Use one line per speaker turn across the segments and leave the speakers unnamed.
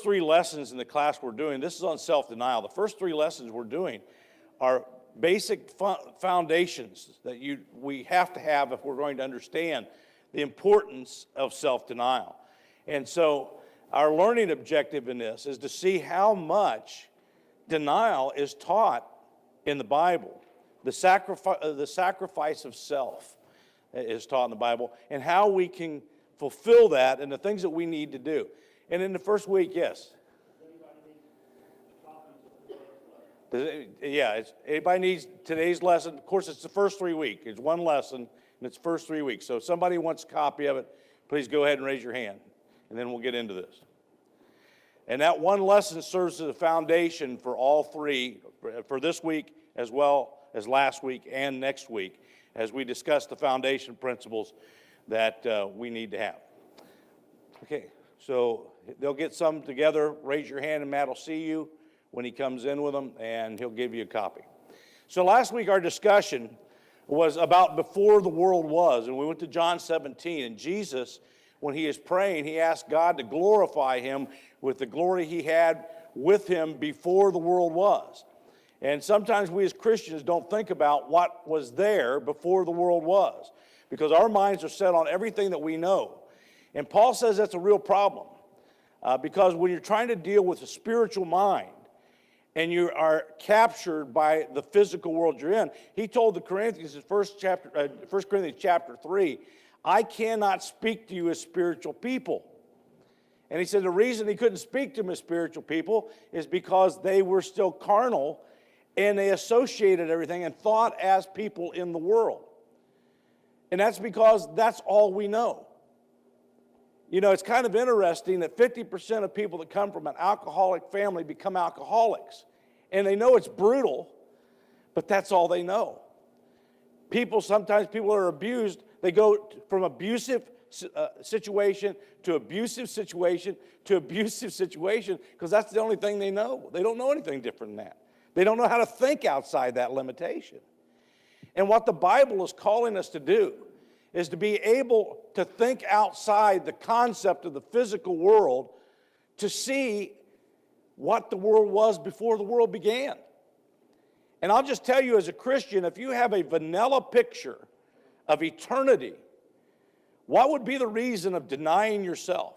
three lessons in the class we're doing, this is on self-denial. The first three lessons we're doing are basic foundations that we have to have if we're going to understand the importance of self-denial. And so our learning objective in this is to see how much denial is taught in the Bible. The sacrifice of self is taught in the Bible, and how we can fulfill that and the things that we need to do. And in the first week, yes. Anybody needs today's lesson. Of course, it's the first 3 weeks. It's one lesson, and it's the first 3 weeks. So if somebody wants a copy of it, please go ahead and raise your hand, and then we'll get into this. And that one lesson serves as a foundation for all three, for this week as well as last week and next week, as we discuss the foundation principles that we need to have. Okay, so they'll get some together. Raise your hand, and Matt will see you when he comes in with them, and he'll give you a copy. So last week our discussion was about before the world was, and we went to John 17, and Jesus, when he is praying, he asked God to glorify him with the glory he had with him before the world was. And sometimes we as Christians don't think about what was there before the world was, because our minds are set on everything that we know. And Paul says that's a real problem, because when you're trying to deal with a spiritual mind, and you are captured by the physical world you're in. He told the Corinthians in 1 Corinthians chapter 3, I cannot speak to you as spiritual people. And he said the reason he couldn't speak to them as spiritual people is because they were still carnal, and they associated everything and thought as people in the world. And that's because that's all we know. You know, it's kind of interesting that 50% of people that come from an alcoholic family become alcoholics. And they know it's brutal, but that's all they know. Sometimes people are abused. They go from abusive situation to abusive situation to abusive situation because that's the only thing they know. They don't know anything different than that. They don't know how to think outside that limitation. And what the Bible is calling us to do is to be able to think outside the concept of the physical world to see what the world was before the world began. And I'll just tell you as a Christian, if you have a vanilla picture of eternity, what would be the reason of denying yourself?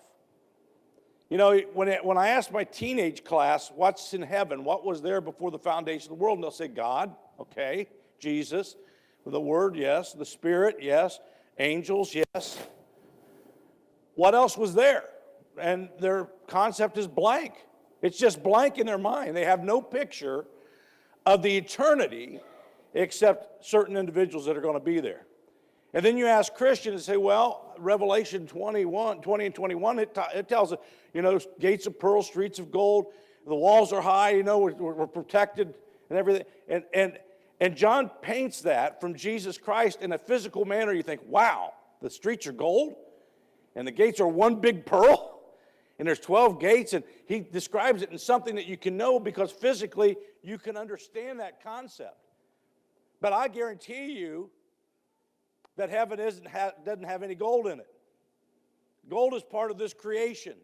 You know, when I asked my teenage class, what's in heaven, what was there before the foundation of the world, and they'll say God, okay, Jesus, the Word, yes, the Spirit, yes, angels, yes. What else was there? And their concept is blank. It's just blank in their mind. They have no picture of the eternity except certain individuals that are going to be there. And then you ask Christians and say, well, Revelation 20 and 21, it tells us, you know, gates of pearl, streets of gold, the walls are high, you know, we're protected and everything. And John paints that from Jesus Christ in a physical manner. You think, wow, the streets are gold, and the gates are one big pearl, and there's 12 gates, and he describes it in something that you can know because physically you can understand that concept. But I guarantee you that heaven doesn't have any gold in it. Gold is part of this creation.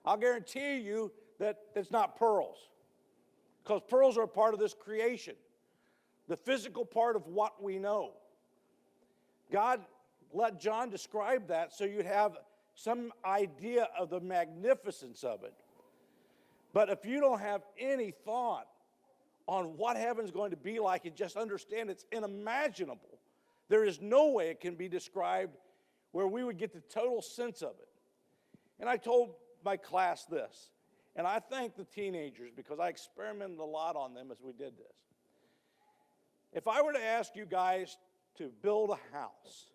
I'll guarantee you that it's not pearls, because pearls are a part of this creation, the physical part of what we know. God let John describe that so you'd have some idea of the magnificence of it. But if you don't have any thought on what heaven's going to be like and just understand it's unimaginable, there is no way it can be described where we would get the total sense of it. And I told my class this, and I thank the teenagers because I experimented a lot on them as we did this. If I were to ask you guys to build a house,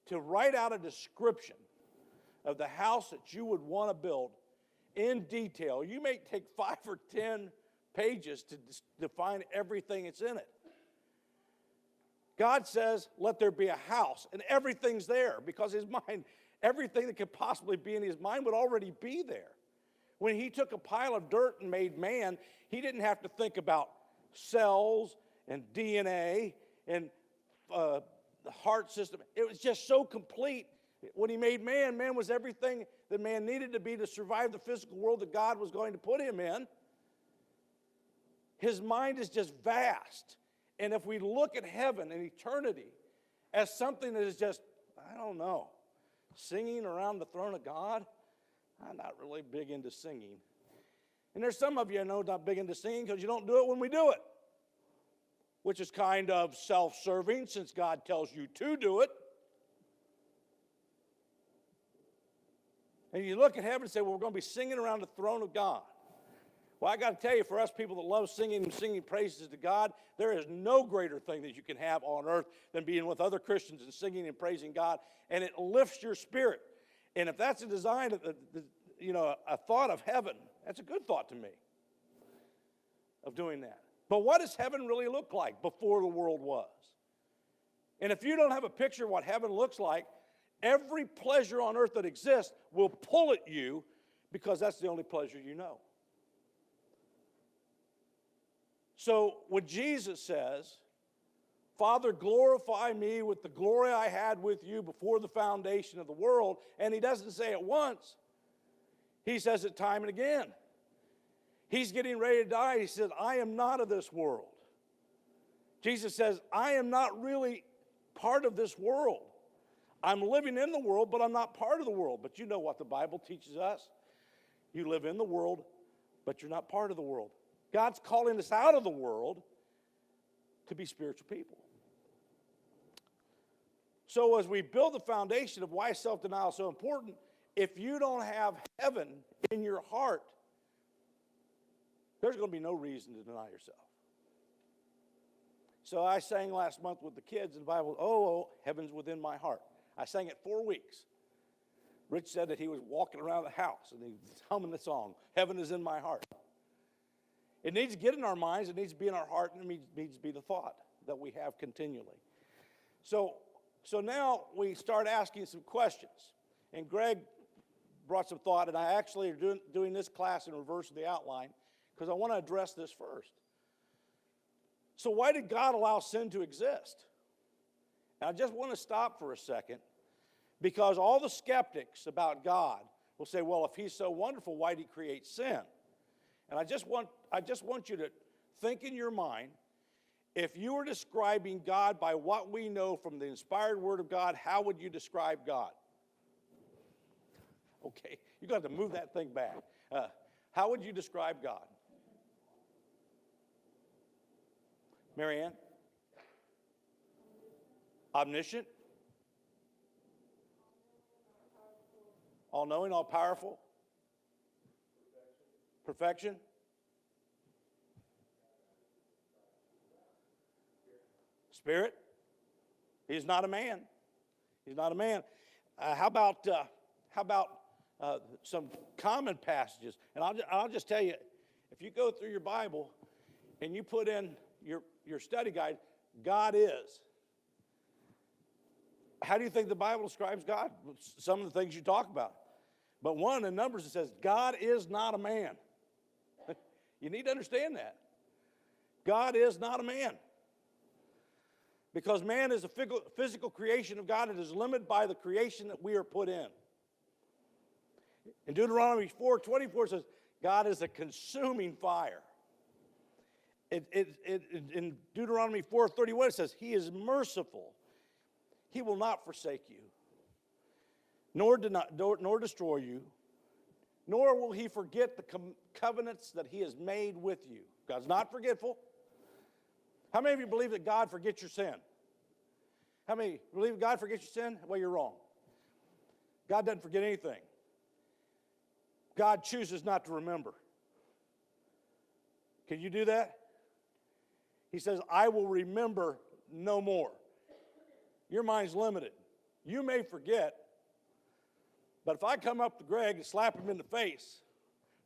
to write out a description of the house that you would want to build in detail, you may take 5 or 10 pages to define everything that's in it. God says, let there be a house, and everything's there because his mind, everything that could possibly be in his mind would already be there. When he took a pile of dirt and made man, he didn't have to think about cells and DNA and the heart system. It was just so complete When he made man, man was everything that man needed to be to survive the physical world that God was going to put him in. His mind is just vast. And if we look at heaven and eternity as something that is just, I don't know, singing around the throne of God, I'm not really big into singing. And there's some of you I know not big into singing because you don't do it when we do it, which is kind of self-serving since God tells you to do it. And you look at heaven and say, well, we're going to be singing around the throne of God. Well, I got to tell you, for us people that love singing and singing praises to God, there is no greater thing that you can have on earth than being with other Christians and singing and praising God, and it lifts your spirit. And if that's a design, a thought of heaven, that's a good thought to me of doing that. But what does heaven really look like before the world was? And if you don't have a picture of what heaven looks like, every pleasure on earth that exists will pull at you because that's the only pleasure you know. So when Jesus says, Father, glorify me with the glory I had with you before the foundation of the world, and he doesn't say it once, he says it time and again. He's getting ready to die. He says, I am not of this world. Jesus says, I am not really part of this world. I'm living in the world, but I'm not part of the world. But you know what the Bible teaches us. You live in the world, but you're not part of the world. God's calling us out of the world to be spiritual people. So as we build the foundation of why self-denial is so important, if you don't have heaven in your heart, there's going to be no reason to deny yourself. So I sang last month with the kids in the Bible, oh, heaven's within my heart. I sang it 4 weeks. Rich said that he was walking around the house and he was humming the song, Heaven is in my heart. It needs to get in our minds, it needs to be in our heart, and it needs to be the thought that we have continually. So now we start asking some questions. And Greg brought some thought, and I actually are doing this class in reverse of the outline because I want to address this first. So why did God allow sin to exist? And I just want to stop for a second because all the skeptics about God will say, well, if he's so wonderful, why did he create sin? And I just want you to think in your mind, if you were describing God by what we know from the inspired word of God, how would you describe God? Okay, you're going to have to move that thing back. How would you describe God? Marianne? Omniscient? All-knowing, all-powerful? Perfection? Spirit? He's not a man. He's not a man. How about some common passages? And I'll just tell you, if you go through your Bible and you put in your study guide, God is. How do you think the Bible describes God? Some of the things you talk about. But one in Numbers, it says, God is not a man. You need to understand that. God is not a man. Because man is a physical creation of God. It is limited by the creation that we are put in. In Deuteronomy 4:24 says, God is a consuming fire. In Deuteronomy 4:31 it says, he is merciful. He will not forsake you, nor destroy you, nor will he forget the covenants that he has made with you. God's not forgetful. How many of you believe that God forgets your sin? How many believe God forgets your sin? Well, you're wrong. God doesn't forget anything. God chooses not to remember. Can you do that? He says, I will remember no more. Your mind's limited. You may forget, but if I come up to Greg and slap him in the face,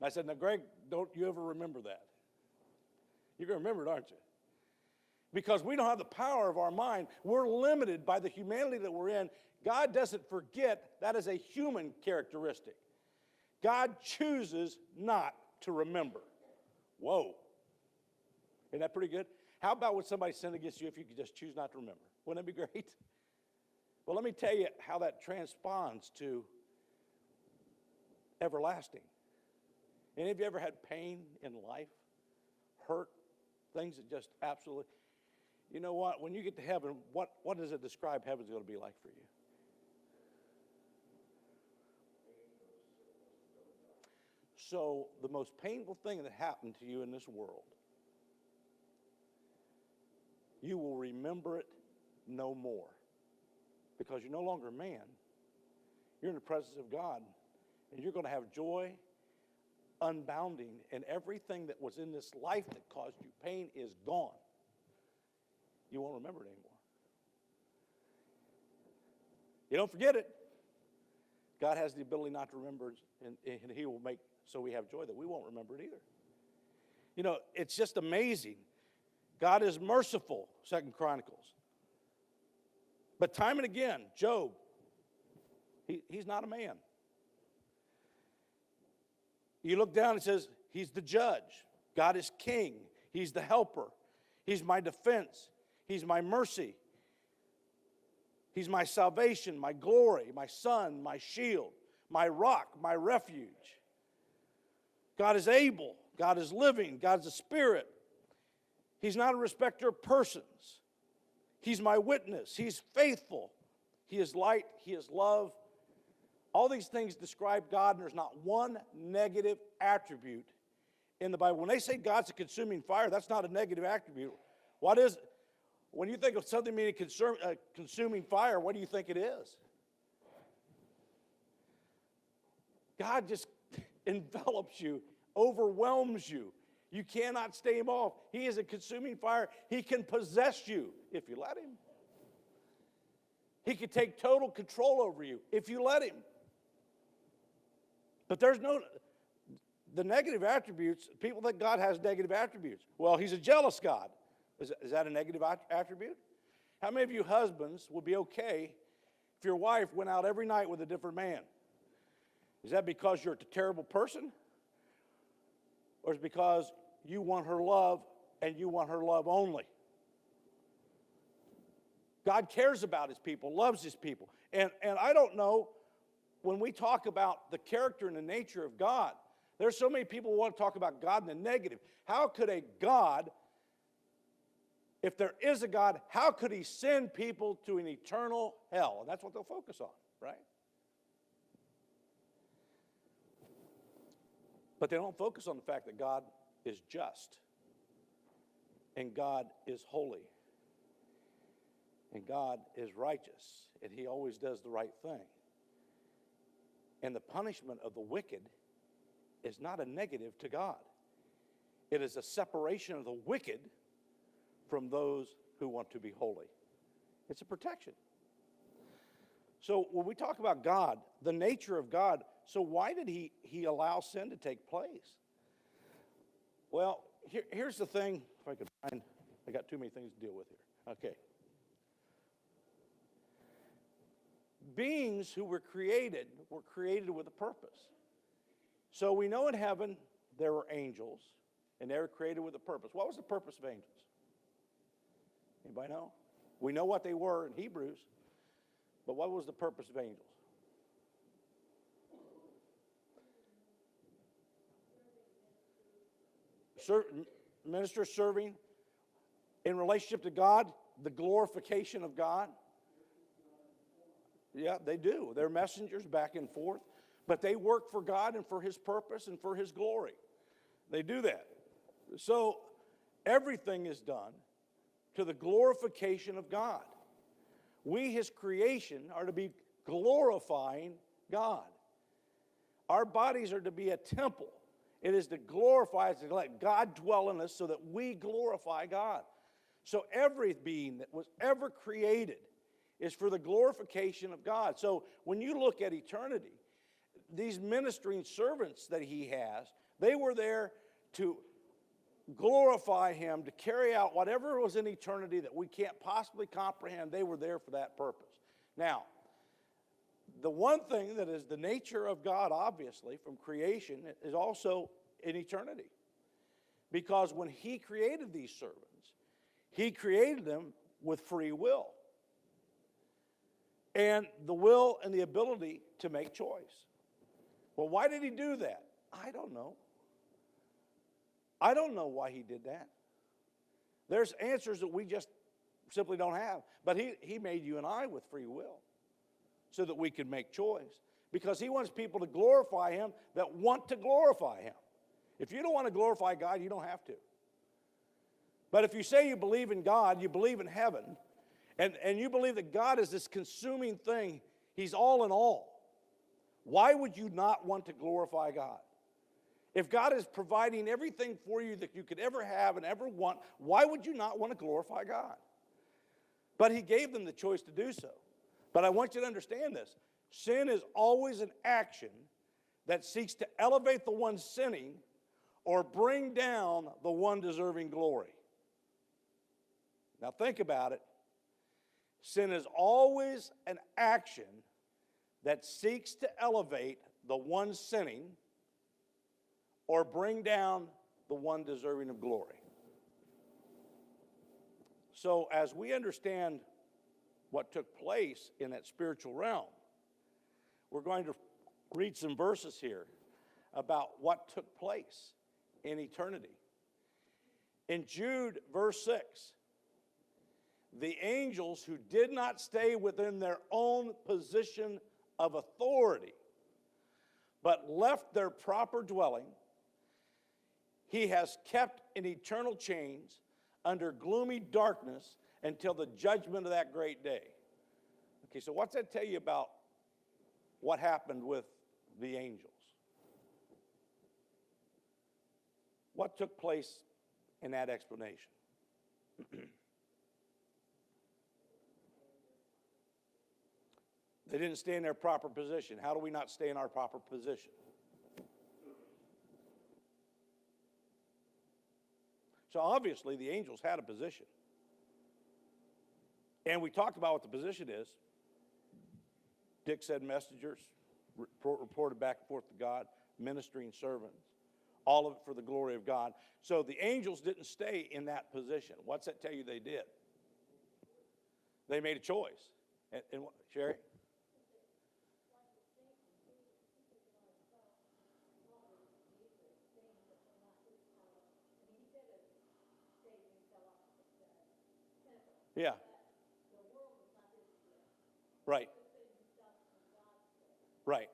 and I said, now, Greg, don't you ever remember that. You're going to remember it, aren't you? Because we don't have the power of our mind. We're limited by the humanity that we're in. God doesn't forget. That is a human characteristic. God chooses not to remember. Whoa. Isn't that pretty good? How about when somebody sinned against you if you could just choose not to remember? Wouldn't that be great? Well, let me tell you how that transponds to everlasting. Any of you ever had pain in life? Hurt? Things that just absolutely... You know what? When you get to heaven, what does it describe heaven's going to be like for you? So the most painful thing that happened to you in this world, you will remember it no more. Because you're no longer a man. You're in the presence of God. And you're going to have joy unbounding. And everything that was in this life that caused you pain is gone. You won't remember it anymore. You don't forget it. God has the ability not to remember, and he will make so we have joy that we won't remember it either. You know, it's just amazing. God is merciful, 2 Chronicles. But time and again, Job, he's not a man. You look down and it says, he's the judge. God is king. He's the helper. He's my defense. He's my mercy. He's my salvation, my glory, my son, my shield, my rock, my refuge. God is able. God is living. God's a spirit. He's not a respecter of persons. He's my witness. He's faithful. He is light. He is love. All these things describe God, and there's not one negative attribute in the Bible. When they say God's a consuming fire, that's not a negative attribute. What is it? When you think of something being a consuming fire, what do you think it is? God just envelops you, overwhelms you. You cannot stay him off. He is a consuming fire. He can possess you if you let him. He can take total control over you if you let him. But there's the negative attributes, people think God has negative attributes. Well, he's a jealous God. Is that a negative attribute? How many of you husbands would be okay if your wife went out every night with a different man? Is that because you're a terrible person? Or is it because you want her love and you want her love only? God cares about his people, loves his people. And I don't know, when we talk about the character and the nature of God, there's so many people who want to talk about God in the negative. How could a God, if there is a God, how could he send people to an eternal hell? And that's what they'll focus on, right? But they don't focus on the fact that God is just, and God is holy, and God is righteous, and he always does the right thing. And the punishment of the wicked is not a negative to God. It is a separation of the wicked from those who want to be holy. It's a protection. So when we talk about God, the nature of God, so why did he allow sin to take place? Well, here's the thing. If I could find, I got too many things to deal with here. Okay. Beings who were created with a purpose. So we know in heaven there were angels, and they were created with a purpose. What was the purpose of angels? Anybody know? We know what they were in Hebrews, but what was the purpose of angels? Ministers serving in relationship to God, the glorification of God. Yeah, they do. They're messengers back and forth, but they work for God and for his purpose and for his glory. They do that. So everything is done to the glorification of God. We, his creation, are to be glorifying God. Our bodies are to be a temple. It is to glorify, to let God dwell in us so that we glorify God. So every being that was ever created is for the glorification of God. So when you look at eternity, these ministering servants that he has, they were there to glorify him, to carry out whatever was in eternity that we can't possibly comprehend. They were there for that purpose. Now, the one thing that is the nature of God, obviously, from creation, is also in eternity. Because when he created these servants, he created them with free will. and the will and the ability to make choice. Well, why did he do that? I don't know. I don't know why he did that. There's answers that we just simply don't have. But he made you and I with free will so that we could make choice. Because he wants people to glorify him that want to glorify him. If you don't want to glorify God, you don't have to. But if you say you believe in God, you believe in heaven, and you believe that God is this consuming thing, he's all in all, why would you not want to glorify God? If God is providing everything for you that you could ever have and ever want, why would you not want to glorify God? But he gave them the choice to do so. But I want you to understand this. Sin is always an action that seeks to elevate the one sinning or bring down the one deserving glory. Now think about it. Sin is always an action that seeks to elevate the one sinning or bring down the one deserving of glory. So as we understand what took place in that spiritual realm, we're going to read some verses here about what took place in eternity. In Jude, verse 6, the angels who did not stay within their own position of authority, but left their proper dwelling, he has kept in eternal chains under gloomy darkness until the judgment of that great day. Okay, so what's that tell you about what happened with the angels? What took place in that explanation? They didn't stay in their proper position. How do we not stay in our proper position? So obviously the angels had a position. And we talked about what the position is. Dick said messengers, reported back and forth to God, ministering servants, all of it for the glory of God. So the angels didn't stay in that position. What's that tell you they did? They made a choice. And Sherry? Yeah. Right. Right.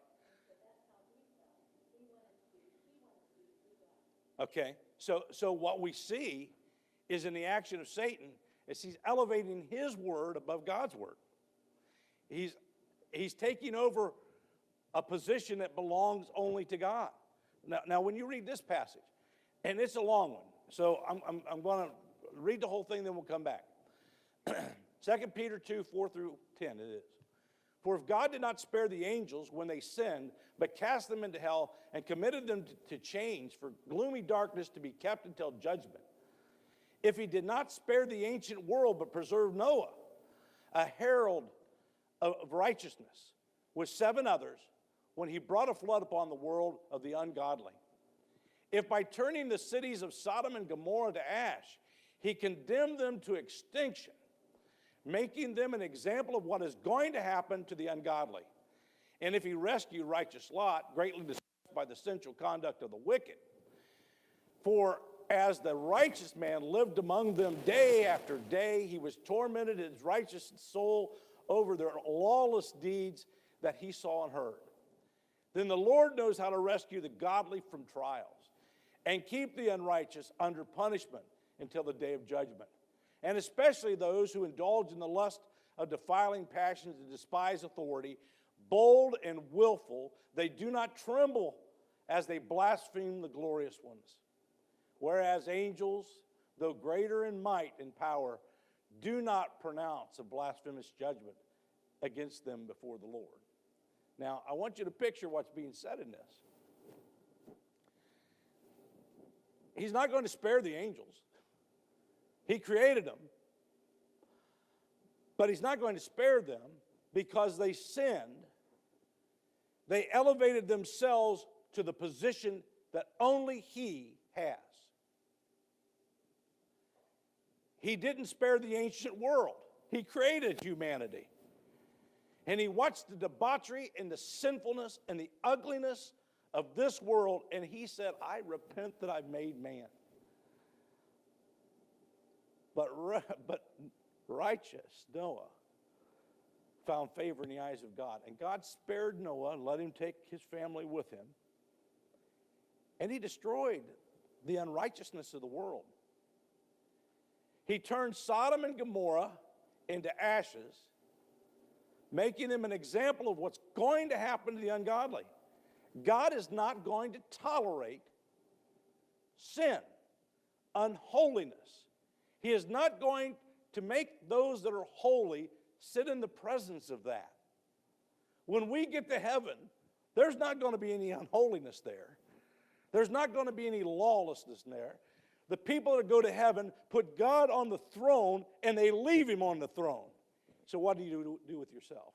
Okay. So what we see is in the action of Satan is he's elevating his word above God's word. He's taking over a position that belongs only to God. Now when you read this passage, and it's a long one, so I'm going to read the whole thing, then we'll come back. 2 Peter 2, 4 through 10 it is. For if God did not spare the angels when they sinned, but cast them into hell and committed them to chains for gloomy darkness to be kept until judgment. If he did not spare the ancient world, but preserved Noah, a herald of righteousness, with 7 others, when he brought a flood upon the world of the ungodly. If by turning the cities of Sodom and Gomorrah to ash, he condemned them to extinction, making them an example of what is going to happen to the ungodly. And if he rescued righteous Lot, greatly distressed by the sensual conduct of the wicked. For as the righteous man lived among them day after day, he was tormented in his righteous soul over their lawless deeds that he saw and heard. Then the Lord knows how to rescue the godly from trials and keep the unrighteous under punishment until the day of judgment. And especially those who indulge in the lust of defiling passions and despise authority, bold and willful, they do not tremble as they blaspheme the glorious ones. Whereas angels, though greater in might and power, do not pronounce a blasphemous judgment against them before the Lord. Now, I want you to picture what's being said in this. He's not going to spare the angels. He created them. But he's not going to spare them because they sinned. They elevated themselves to the position that only he has. He didn't spare the ancient world. He created humanity. And he watched the debauchery and the sinfulness and the ugliness of this world, and he said, I repent that I've made man. But righteous Noah found favor in the eyes of God. And God spared Noah and let him take his family with him. And he destroyed the unrighteousness of the world. He turned Sodom and Gomorrah into ashes, making them an example of what's going to happen to the ungodly. God is not going to tolerate sin, unholiness. He is not going to make those that are holy sit in the presence of that. When we get to heaven, there's not going to be any unholiness there. There's not going to be any lawlessness there. The people that go to heaven put God on the throne and they leave him on the throne. So what do you do with yourself?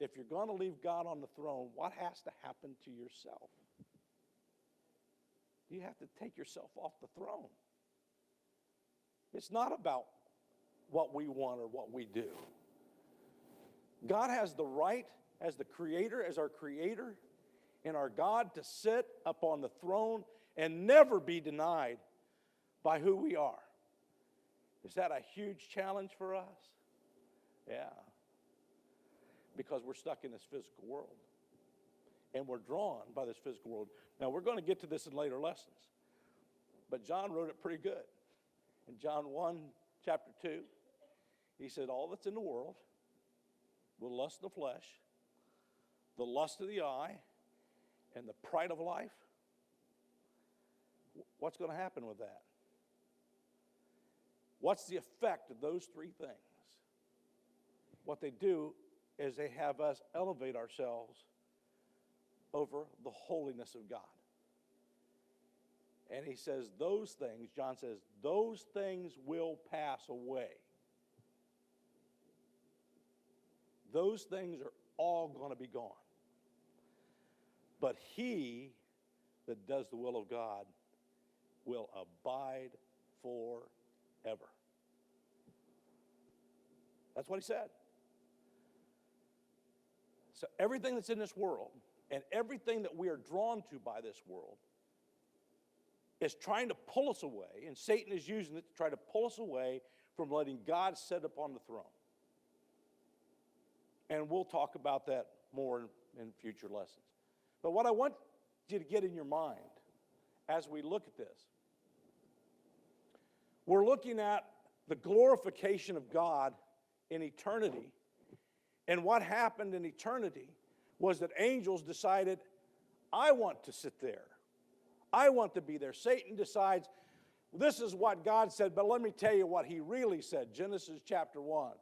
If you're going to leave God on the throne, what has to happen to yourself? You have to take yourself off the throne. It's not about what we want or what we do. God has the right as the creator, as our creator, and our God to sit upon the throne and never be denied by who we are. Is that a huge challenge for us? Yeah. Because we're stuck in this physical world. And we're drawn by this physical world. Now, we're going to get to this in later lessons. But John wrote it pretty good. In John 1, chapter 2, he said, all that's in the world, the lust of the flesh, the lust of the eye, and the pride of life, what's going to happen with that? What's the effect of those three things? What they do is they have us elevate ourselves over the holiness of God. And he says those things, John says, those things will pass away. Those things are all going to be gone. But he that does the will of God will abide forever. That's what he said. So everything that's in this world and everything that we are drawn to by this world is trying to pull us away, and Satan is using it to try to pull us away from letting God sit upon the throne. And we'll talk about that more in future lessons. But what I want you to get in your mind as we look at this, we're looking at the glorification of God in eternity. And what happened in eternity was that angels decided, I want to sit there. I want to be there. Satan decides, this is what God said, but let me tell you what he really said. Genesis chapter 1.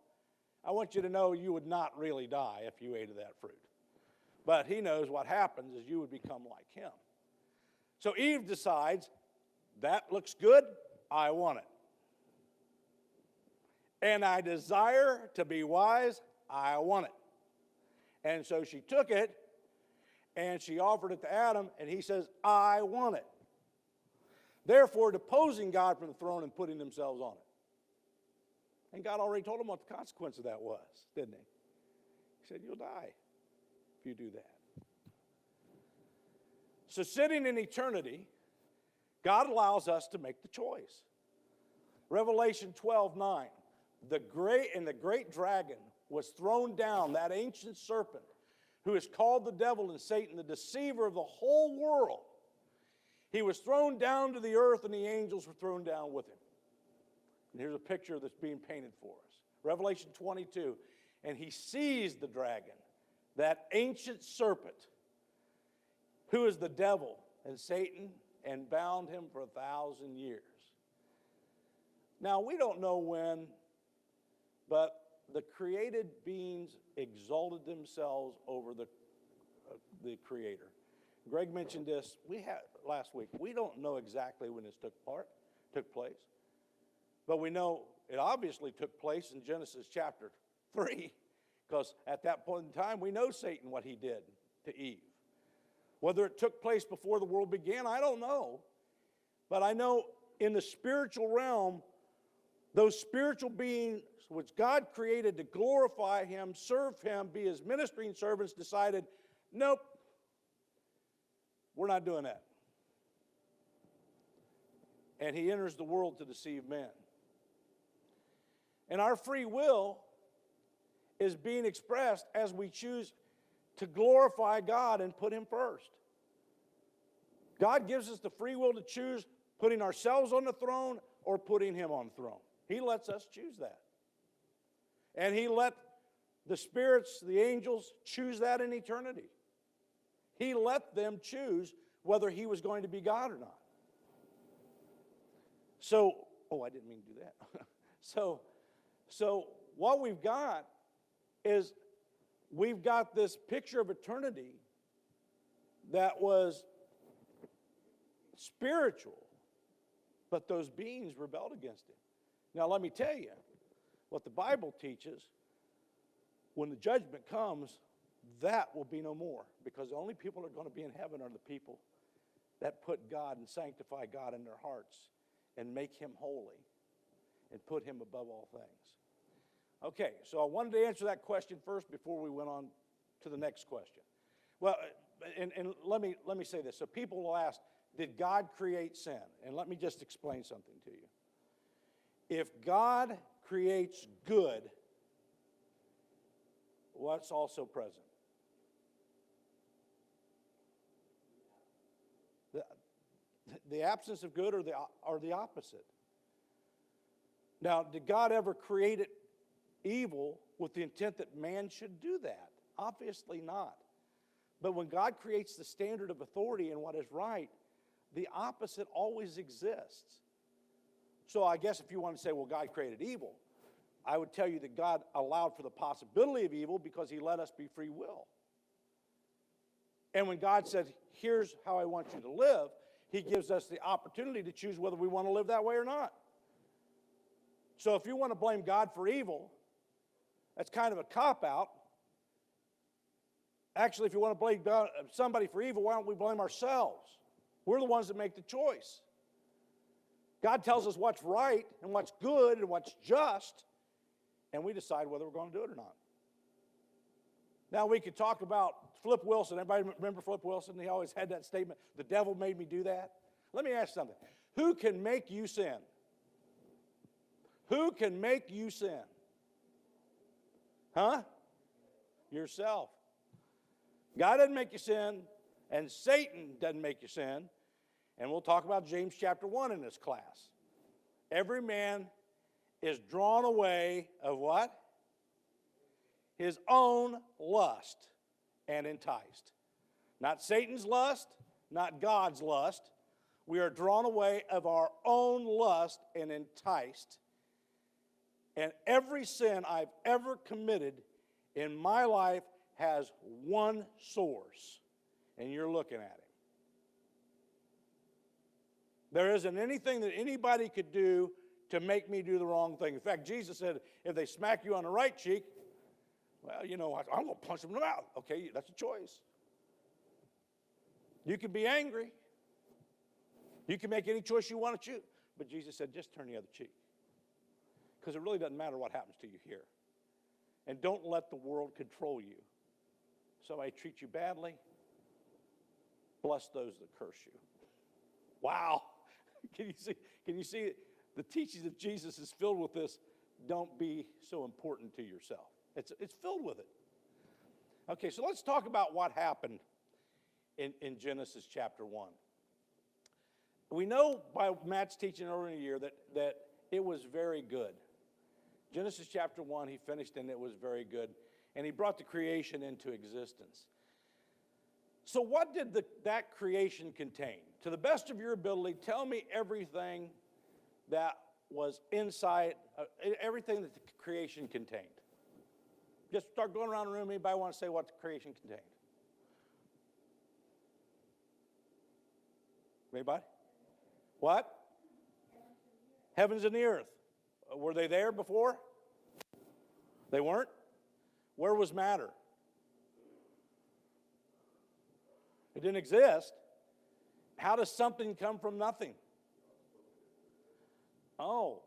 I want you to know you would not really die if you ate of that fruit. But he knows what happens is you would become like him. So Eve decides, that looks good, I want it. And I desire to be wise, I want it. And so she took it, and she offered it to Adam, and he says, I want it. Therefore, deposing God from the throne and putting themselves on it. And God already told him what the consequence of that was, didn't he? He said, you'll die if you do that. So sitting in eternity, God allows us to make the choice. Revelation 12:9, the great dragon was thrown down, that ancient serpent, who is called the devil and Satan, the deceiver of the whole world. He was thrown down to the earth, and the angels were thrown down with him. And here's a picture that's being painted for us. Revelation 22, and he seized the dragon, that ancient serpent, who is the devil and Satan, and bound him for 1,000 years. Now, we don't know when, but the created beings exalted themselves over the Creator. Greg mentioned this last week. We don't know exactly when this took place, but we know it obviously took place in Genesis chapter 3, because at that point in time, we know Satan, what he did to Eve. Whether it took place before the world began, I don't know. But I know in the spiritual realm, Those spiritual beings which God created to glorify him, serve him, be his ministering servants, decided, nope, we're not doing that. And he enters the world to deceive men. And our free will is being expressed as we choose to glorify God and put him first. God gives us the free will to choose putting ourselves on the throne or putting him on the throne. He lets us choose that. And he let the spirits, the angels, choose that in eternity. He let them choose whether he was going to be God or not. So, I didn't mean to do that. So what we've got is we've got this picture of eternity that was spiritual, but those beings rebelled against him. Now, let me tell you what the Bible teaches. When the judgment comes, that will be no more, because the only people that are going to be in heaven are the people that put God and sanctify God in their hearts and make him holy and put him above all things. Okay, so I wanted to answer that question first before we went on to the next question. Well, and let me say this. So people will ask, did God create sin? And let me just explain something to you. If God creates good, what's also present? The absence of good or the opposite. Now, did God ever create it evil with the intent that man should do that? Obviously not. But when God creates the standard of authority and what is right, the opposite always exists. So I guess if you want to say, well, God created evil, I would tell you that God allowed for the possibility of evil because he let us be free will. And when God said, here's how I want you to live, he gives us the opportunity to choose whether we want to live that way or not. So if you want to blame God for evil, that's kind of a cop-out. Actually, if you want to blame somebody for evil, why don't we blame ourselves? We're the ones that make the choice. God tells us what's right and what's good and what's just, and we decide whether we're going to do it or not. Now, we could talk about Flip Wilson. Everybody remember Flip Wilson? He always had that statement, the devil made me do that. Let me ask you something. Who can make you sin? Who can make you sin? Huh? Yourself. God doesn't make you sin, and Satan doesn't make you sin. And we'll talk about James chapter 1 in this class. Every man is drawn away of what? His own lust and enticed. Not Satan's lust, not God's lust. We are drawn away of our own lust and enticed. And every sin I've ever committed in my life has one source, and you're looking at him. There isn't anything that anybody could do to make me do the wrong thing. In fact, Jesus said, if they smack you on the right cheek, well, you know, I'm going to punch them in the mouth. Okay, that's a choice. You can be angry. You can make any choice you want to choose. But Jesus said, just turn the other cheek. Because it really doesn't matter what happens to you here. And don't let the world control you. Somebody treats you badly, bless those that curse you. Wow. Can you see the teachings of Jesus is filled with this? Don't be so important to yourself. It's filled with it. Okay, so let's talk about what happened in Genesis chapter 1. We know by Matt's teaching earlier in the year that it was very good. Genesis chapter 1, he finished and it was very good. And he brought the creation into existence. So what did that creation contain? To the best of your ability, tell me everything that was inside, everything that the creation contained. Just start going around the room. Anybody want to say what the creation contained? Anybody? What? Heavens and the earth. Were they there before? They weren't? Where was matter? It didn't exist. How does something come from nothing? Oh.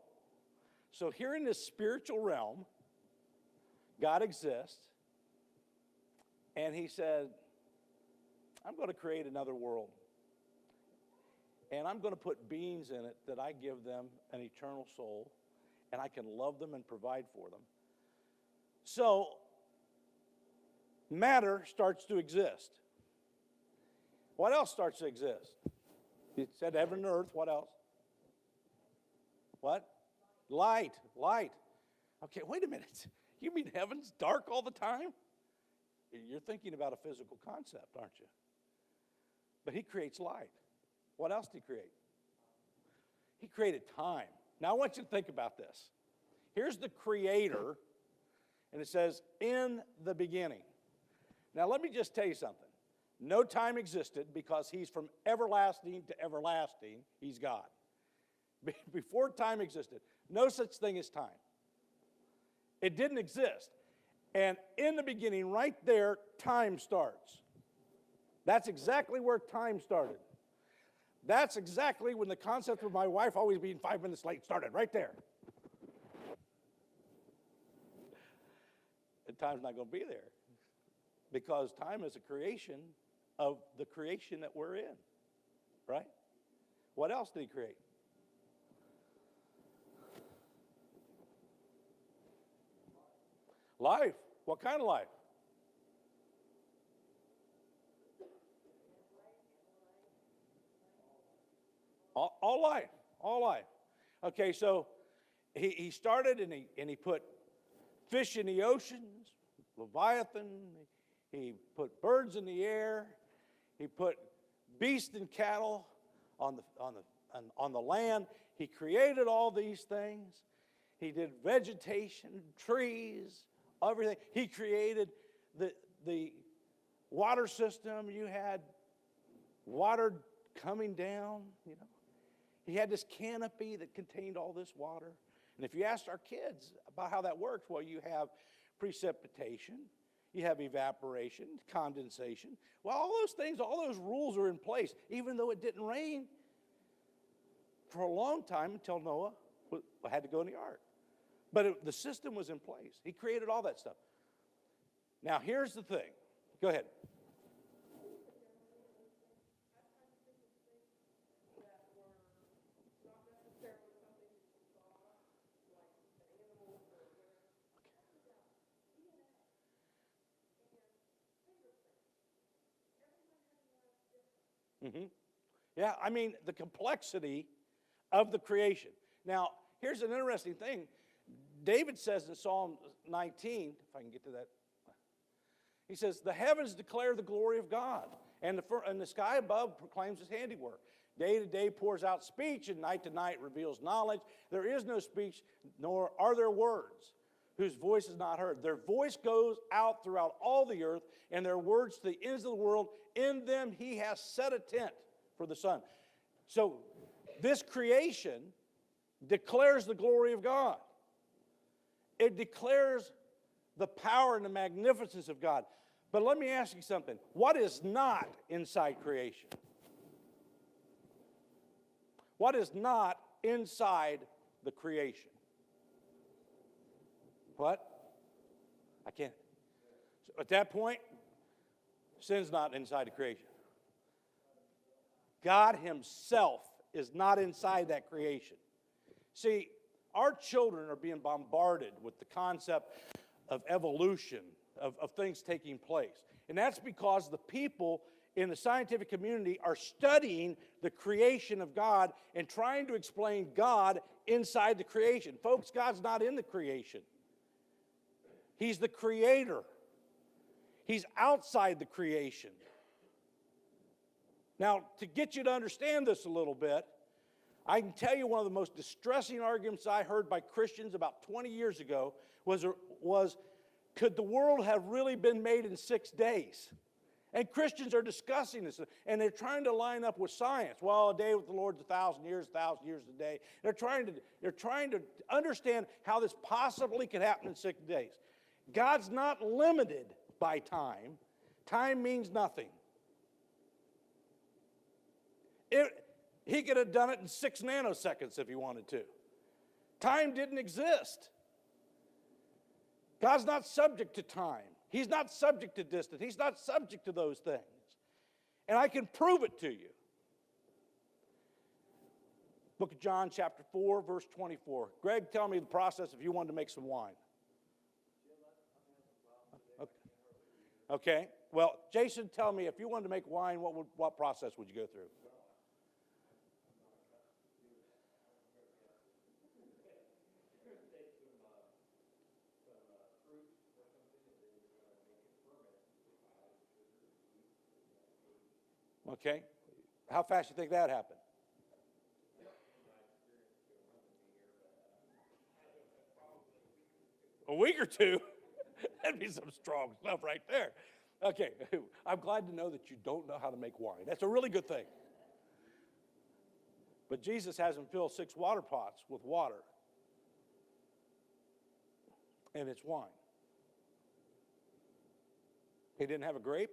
So here in this spiritual realm, God exists, and he said, I'm going to create another world. And I'm going to put beings in it that I give them an eternal soul, and I can love them and provide for them. So matter starts to exist. What else starts to exist? It said heaven and earth. What else? What? Light. Light. Okay, wait a minute. You mean heaven's dark all the time? You're thinking about a physical concept, aren't you? But he creates light. What else did he create? He created time. Now I want you to think about this. Here's the creator, and it says, in the beginning. Now let me just tell you something. No time existed because he's from everlasting to everlasting. He's God. Before time existed, no such thing as time. It didn't exist. And in the beginning, right there, time starts. That's exactly where time started. That's exactly when the concept of my wife always being 5 minutes late started, right there. And time's not going to be there because time is a creation of the creation that we're in, right? What else did he create? Life. What kind of life? All life. All life. Okay, so he started and he put fish in the oceans, Leviathan. He put birds in the air. He put beasts and cattle on the land. He created all these things. He did vegetation, trees, everything. He created the water system. You had water coming down, you know. He had this canopy that contained all this water. And if you asked our kids about how that works, well, you have precipitation, you have evaporation, condensation. Well, all those things, all those rules are in place, even though it didn't rain for a long time until Noah had to go in the ark. But the system was in place. He created all that stuff. Now, here's the thing. Go ahead. Mm-hmm. Yeah, I mean, the complexity of the creation. Now, here's an interesting thing. David says in Psalm 19, if I can get to that, he says, the heavens declare the glory of God, and the sky above proclaims his handiwork. Day to day pours out speech, and night to night reveals knowledge. There is no speech, nor are there words whose voice is not heard. Their voice goes out throughout all the earth, and their words to the ends of the world. In them he has set a tent for the sun. So this creation declares the glory of God. It declares the power and the magnificence of God. But let me ask you something. What is not inside creation? What is not inside the creation? What? I can't. So at that point, sin's not inside the creation. God himself is not inside that creation. See, our children are being bombarded with the concept of evolution, of things taking place. And that's because the people in the scientific community are studying the creation of God and trying to explain God inside the creation. Folks, God's not in the creation. He's the creator. He's outside the creation. Now, to get you to understand this a little bit, I can tell you one of the most distressing arguments I heard by Christians about 20 years ago was could the world have really been made in 6 days? And Christians are discussing this, and they're trying to line up with science. Well, a day with the Lord's 1,000 years a day. They're trying to understand how this possibly could happen in 6 days. God's not limited by time. Time means nothing. He could have done it in 6 nanoseconds if he wanted to. Time didn't exist. God's not subject to time. He's not subject to distance. He's not subject to those things. And I can prove it to you. Book of John, chapter 4, verse 24. Greg, tell me the process if you wanted to make some wine. Okay. Well, Jason, tell me if you wanted to make wine, what process would you go through? Okay. How fast do you think that happened? A week or two? That'd be some strong stuff right there. Okay. I'm glad to know that you don't know how to make wine. That's a really good thing. But Jesus has him fill 6 water pots with water. And it's wine. He didn't have a grape.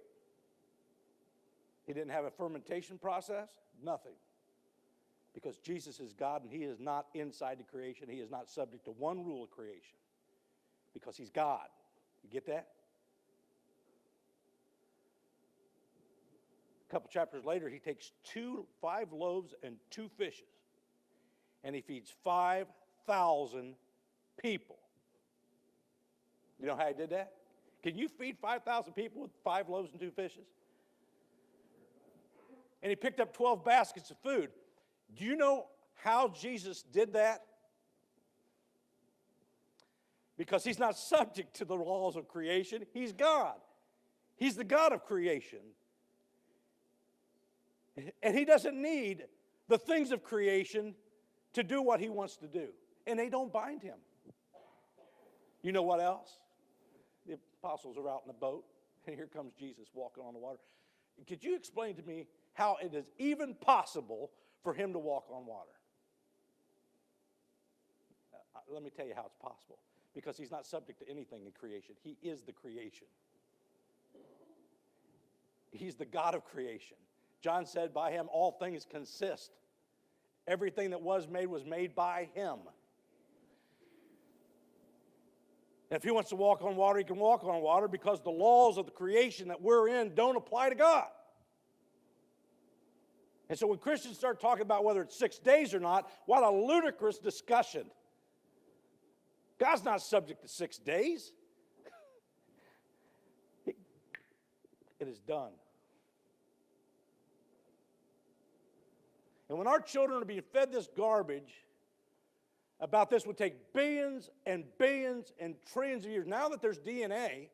He didn't have a fermentation process. Nothing. Because Jesus is God and he is not inside the creation. He is not subject to one rule of creation. Because he's God. You get that? A couple chapters later, he takes 5 loaves and 2 fishes. And he feeds 5,000 people. You know how he did that? Can you feed 5,000 people with 5 loaves and 2 fishes? And he picked up 12 baskets of food. Do you know how Jesus did that? Because he's not subject to the laws of creation. He's God. He's the God of creation. And he doesn't need the things of creation to do what he wants to do. And they don't bind him. You know what else? The apostles are out in the boat, and here comes Jesus walking on the water. Could you explain to me how it is even possible for him to walk on water? Let me tell you how it's possible. Because he's not subject to anything in creation. He is the creation. He's the God of creation. John said, by him all things consist. Everything that was made by him. And if he wants to walk on water, he can walk on water because the laws of the creation that we're in don't apply to God. And so when Christians start talking about whether it's 6 days or not, what a ludicrous discussion. God's not subject to 6 days. It is done. And when our children are being fed this garbage about this would take billions and billions and trillions of years. Now that there's DNA,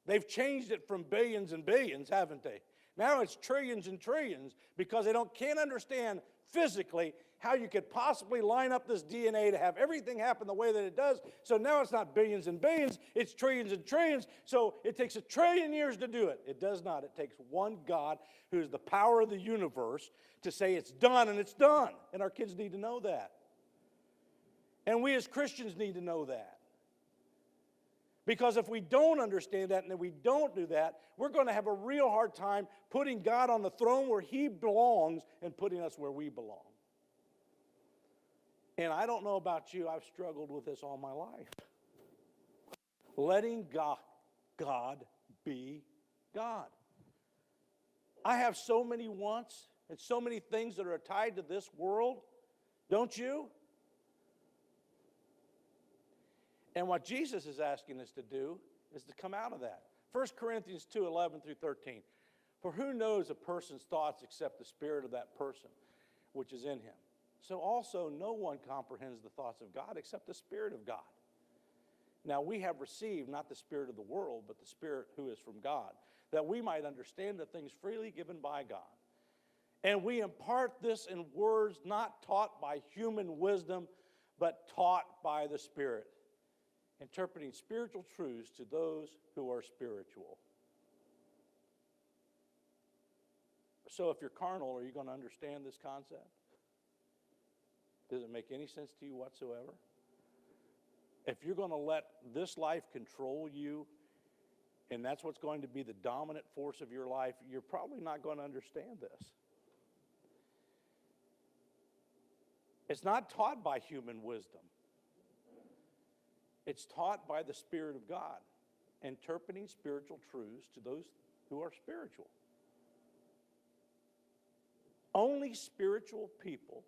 they've changed it from billions and billions, haven't they? Now it's trillions and trillions because they can't understand physically how you could possibly line up this DNA to have everything happen the way that it does. So now it's not billions and billions, it's trillions and trillions. So it takes 1 trillion years to do it. It does not. It takes one God who is the power of the universe to say it's done, and it's done. And our kids need to know that. And we as Christians need to know that. Because if we don't understand that and we don't do that, we're going to have a real hard time putting God on the throne where he belongs and putting us where we belong. And I don't know about you, I've struggled with this all my life. Letting God be God. I have so many wants and so many things that are tied to this world, don't you? And what Jesus is asking us to do is to come out of that. 1 Corinthians 2:11 through 13. For who knows a person's thoughts except the spirit of that person which is in him? So also no one comprehends the thoughts of God except the Spirit of God. Now we have received not the spirit of the world, but the Spirit who is from God, that we might understand the things freely given by God. And we impart this in words not taught by human wisdom, but taught by the Spirit, interpreting spiritual truths to those who are spiritual. So if you're carnal, are you going to understand this concept? Does it make any sense to you whatsoever? If you're going to let this life control you, and that's what's going to be the dominant force of your life, you're probably not going to understand this. It's not taught by human wisdom. It's taught by the Spirit of God, interpreting spiritual truths to those who are spiritual. Only spiritual people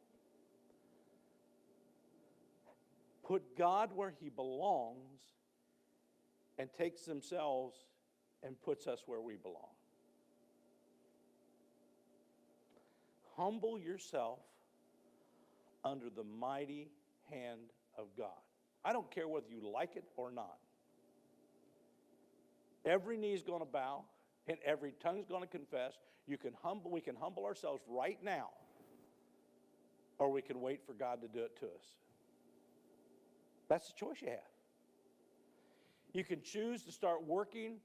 put God where he belongs and takes themselves and puts us where we belong. Humble yourself under the mighty hand of God. I don't care whether you like it or not. Every knee is going to bow and every tongue is going to confess. We can humble ourselves right now, or we can wait for God to do it to us. That's the choice you have. You can choose to start working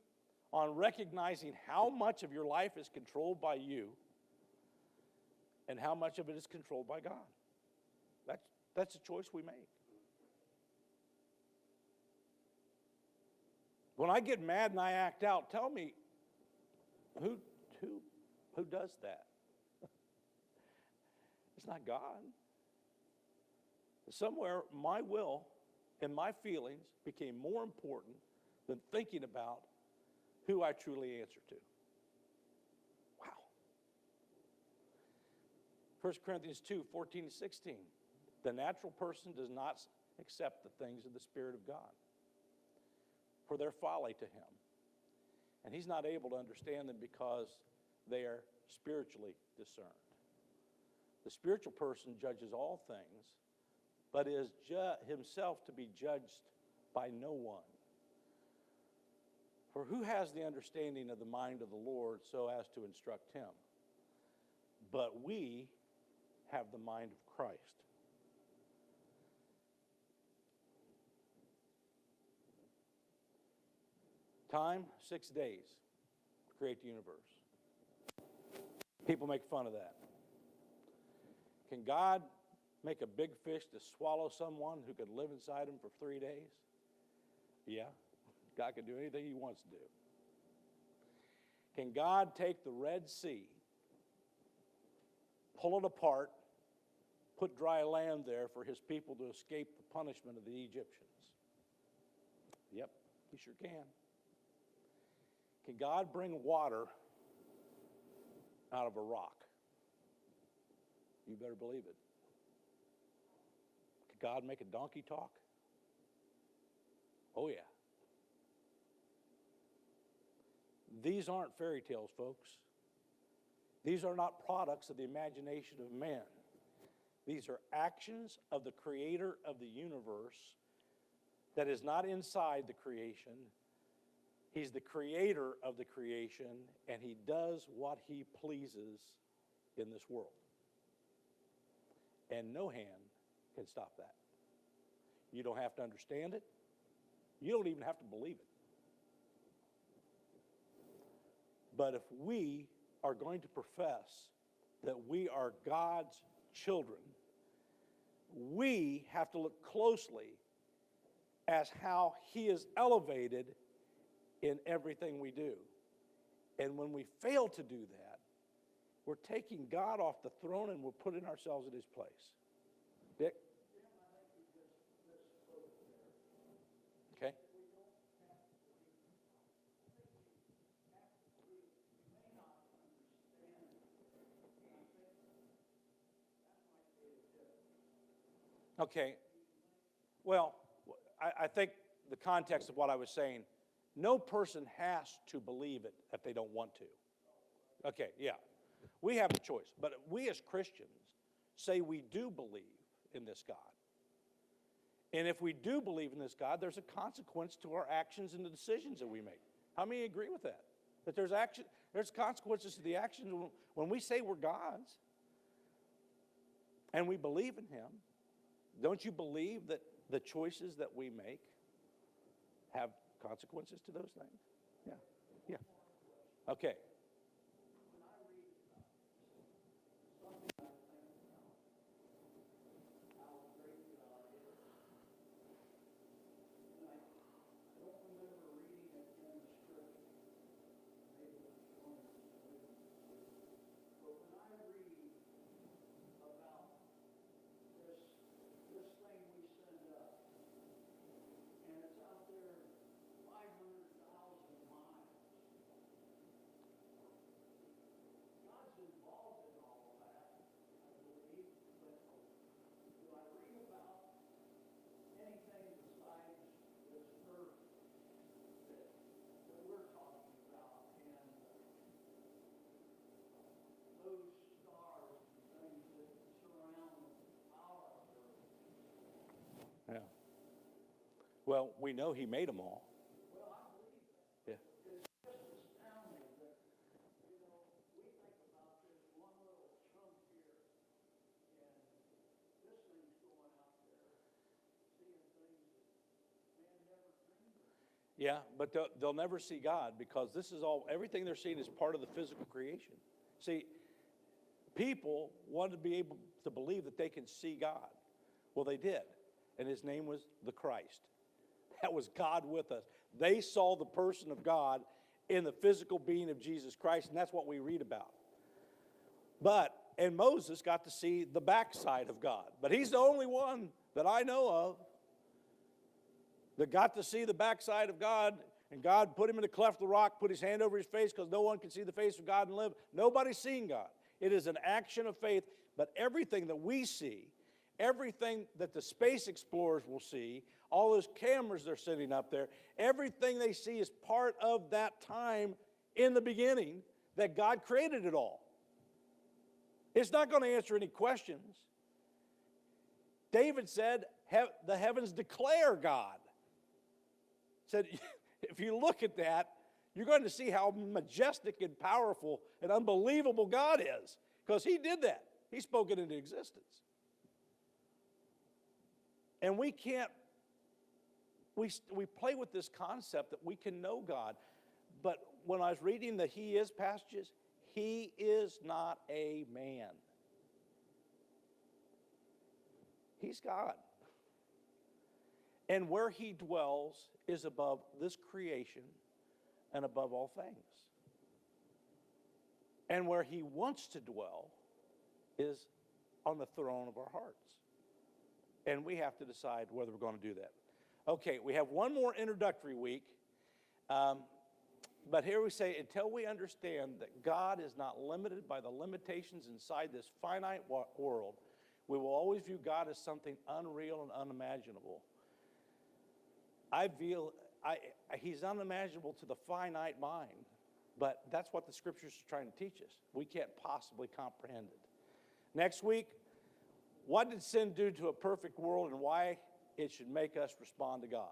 on recognizing how much of your life is controlled by you and how much of it is controlled by God. That's a choice we make. When I get mad and I act out, tell me, who does that? It's not God. Somewhere my will and my feelings became more important than thinking about who I truly answer to. Wow. 1 Corinthians 2:14-16. The natural person does not accept the things of the Spirit of God, for their folly to him. And he's not able to understand them because they are spiritually discerned. The spiritual person judges all things, but is himself to be judged by no one. For who has the understanding of the mind of the Lord so as to instruct him? But we have the mind of Christ. Time, 6 days to create the universe. People make fun of that. Can God make a big fish to swallow someone who could live inside him for 3 days? Yeah, God can do anything he wants to do. Can God take the Red Sea, pull it apart, put dry land there for his people to escape the punishment of the Egyptians? Yep, he sure can. Can God bring water out of a rock? You better believe it. Can God make a donkey talk? Oh, yeah. These aren't fairy tales, folks. These are not products of the imagination of man. These are actions of the creator of the universe that is not inside the creation. He's the creator of the creation, and he does what he pleases in this world. And no hand can stop that. You don't have to understand it. You don't even have to believe it. But if we are going to profess that we are God's children, we have to look closely as how he is elevated in everything we do. And when we fail to do that, we're taking God off the throne and we're putting ourselves in his place. Dick? Okay. Okay. Well, I think the context of what I was saying, no person has to believe it if they don't want to. Okay, yeah. We have a choice. But we as Christians say we do believe in this God. And if we do believe in this God, there's a consequence to our actions and the decisions that we make. How many agree with that? That there's consequences to the actions when we say we're God's and we believe in him. Don't you believe that the choices that we make have consequences to those things? Yeah. Yeah. Okay. Well, we know he made them all. Yeah. Yeah, but they'll never see God because this is all, everything they're seeing is part of the physical creation. See, people wanted to be able to believe that they can see God. Well, they did, and his name was the Christ. That was God with us. They saw the person of God in the physical being of Jesus Christ, and that's what we read about. And Moses got to see the backside of God, but he's the only one that I know of that got to see the backside of God, and God put him in a cleft of the rock, put his hand over his face because no one can see the face of God and live. Nobody's seen God. It is an action of faith, but everything that we see, everything that the space explorers will see, all those cameras they're sitting up there, everything they see is part of that time in the beginning that God created it all. It's not going to answer any questions. David said, the heavens declare God. Said, if you look at that, you're going to see how majestic and powerful and unbelievable God is, because he did that. He spoke it into existence. And we can't, we play with this concept that we can know God. But when I was reading the he is passages, he is not a man. He's God. And where he dwells is above this creation and above all things. And where he wants to dwell is on the throne of our hearts. And we have to decide whether we're going to do that. Okay, we have one more introductory week. But here we say, until we understand that God is not limited by the limitations inside this finite world, we will always view God as something unreal and unimaginable. I feel he's unimaginable to the finite mind, but that's what the scriptures are trying to teach us. We can't possibly comprehend it. Next week, what did sin do to a perfect world and why it should make us respond to God?